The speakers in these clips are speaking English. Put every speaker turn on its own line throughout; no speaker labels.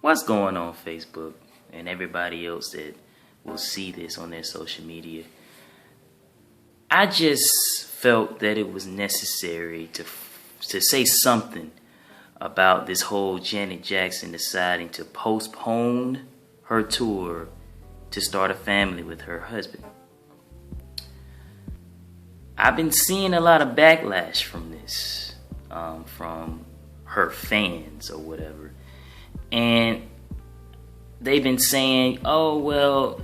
What's going on Facebook and everybody else that will see this on their social media? I just felt that it was necessary to say something about this whole Janet Jackson deciding to postpone her tour to start a family with her husband. I've been seeing a lot of backlash from this, from her fans or whatever. And they've been saying, oh, well,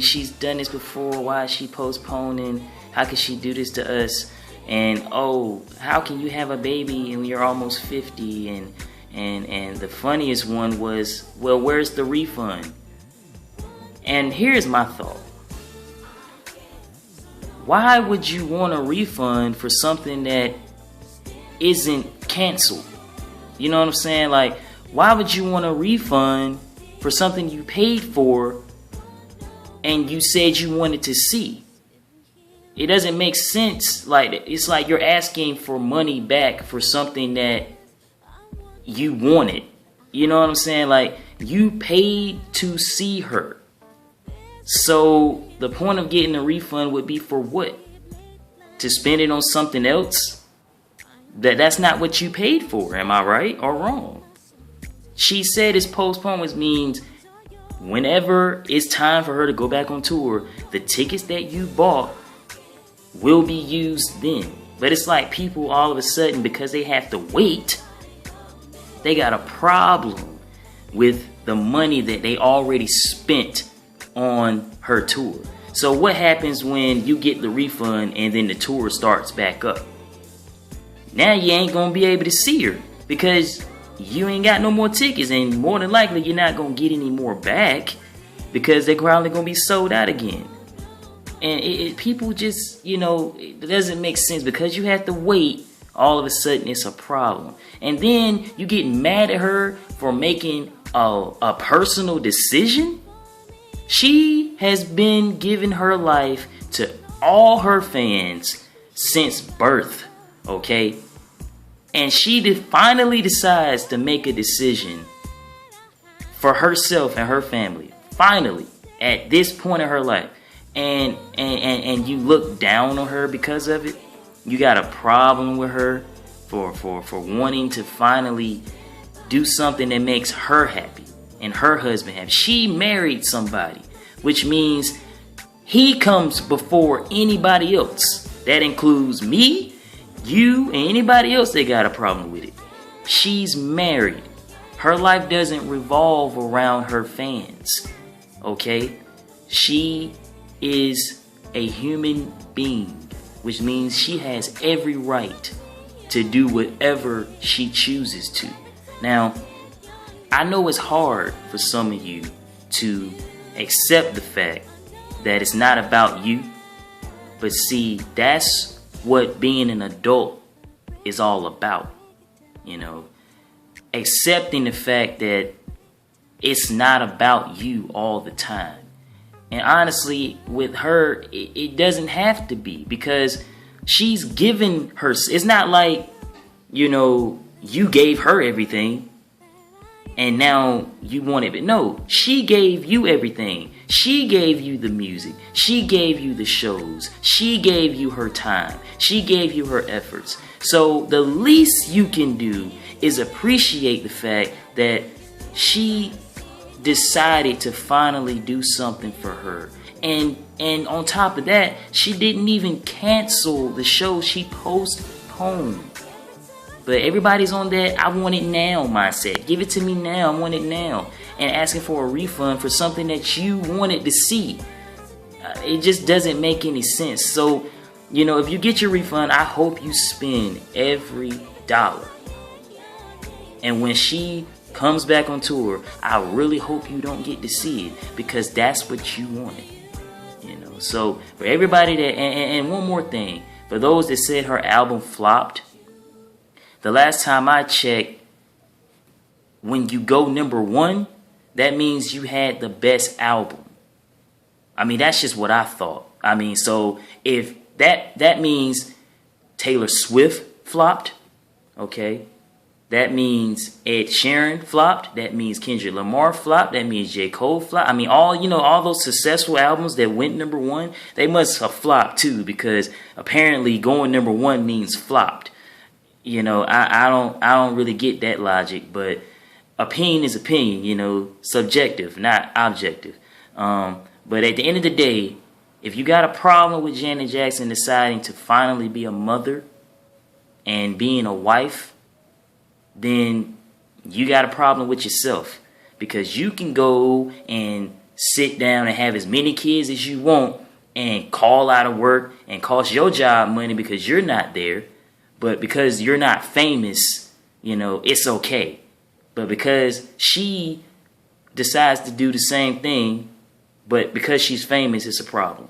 she's done this before. Why is she postponing? How can she do this to us? And, oh, how can you have a baby when you're almost 50? And the funniest one was, well, where's the refund? And here's my thought. Why would you want a refund for something that isn't canceled? You know what I'm saying? Like, why would you want a refund for something you paid for and you said you wanted to see? It doesn't make sense. Like, it's like you're asking for money back for something that you wanted. You know what I'm saying? Like, you paid to see her. So the point of getting a refund would be for what? To spend it on something else? That's not what you paid for. Am I right or wrong? She said it's postponed, which means whenever it's time for her to go back on tour, the tickets that you bought will be used then. But it's like people all of a sudden, because they have to wait, they got a problem with the money that they already spent on her tour. So what happens when you get the refund and then the tour starts back up? Now you ain't gonna be able to see her because you ain't got no more tickets, and more than likely you're not gonna get any more back because they're probably gonna be sold out again. And people just, it doesn't make sense because you have to wait. All of a sudden it's a problem, and then you get mad at her for making a personal decision. She has been giving her life to all her fans since birth, okay? And she finally decides to make a decision for herself and her family. Finally, at this point in her life. And you look down on her because of it. You got a problem with her for wanting to finally do something that makes her happy and her husband happy. She married somebody, which means he comes before anybody else. That includes me, you, and anybody else that got a problem with it. She's married. Her life doesn't revolve around her fans. Okay? She is a human being, which means she has every right to do whatever she chooses to. Now, I know it's hard for some of you to accept the fact that it's not about you, but see, that's what being an adult is all about. Accepting the fact that it's not about you all the time. And honestly, with her, it doesn't have to be, because she's given her. It's not like, you gave her everything and now you want it. But no, she gave you everything. She gave you the music. She gave you the shows. She gave you her time. She gave you her efforts. So the least you can do is appreciate the fact that she decided to finally do something for her. And on top of that, she didn't even cancel the show. She postponed. But everybody's on that I want it now mindset. Give it to me now. I want it now. And asking for a refund for something that you wanted to see. It just doesn't make any sense. So, if you get your refund, I hope you spend every dollar. And when she comes back on tour, I really hope you don't get to see it, because that's what you wanted. So for everybody that, and one more thing, for those that said her album flopped, the last time I checked, when you go number one, that means you had the best album. That's just what I thought. So if that means Taylor Swift flopped, okay, That means Ed Sheeran flopped. That means Kendrick Lamar flopped. That means J. Cole flopped. I mean, all those successful albums that went number one, they must have flopped too, because apparently going number one means flopped. I don't really get that logic, but opinion is opinion, subjective, not objective. But at the end of the day, if you got a problem with Janet Jackson deciding to finally be a mother and being a wife, then you got a problem with yourself, because you can go and sit down and have as many kids as you want and call out of work and cost your job money because you're not there. But because you're not famous, it's okay. But because she decides to do the same thing, but because she's famous, it's a problem.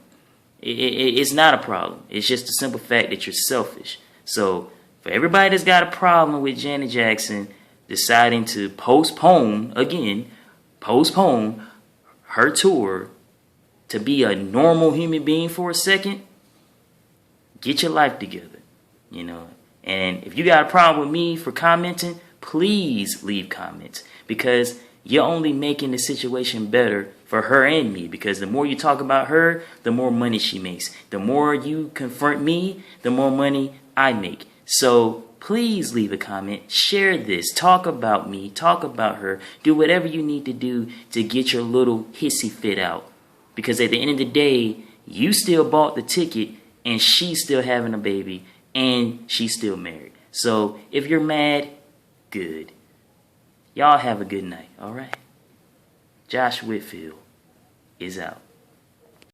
It's not a problem. It's just a simple fact that you're selfish. So for everybody that's got a problem with Janet Jackson deciding to postpone her tour to be a normal human being for a second, get your life together, And if you got a problem with me for commenting, please leave comments, because you're only making the situation better for her and me, because the more you talk about her, the more money she makes. The more you confront me, the more money I make. So please leave a comment, share this, talk about me, talk about her, do whatever you need to do to get your little hissy fit out. Because at the end of the day, you still bought the ticket and she's still having a baby and she's still married. So if you're mad, good. Y'all have a good night, all right? Josh Whitfield is out.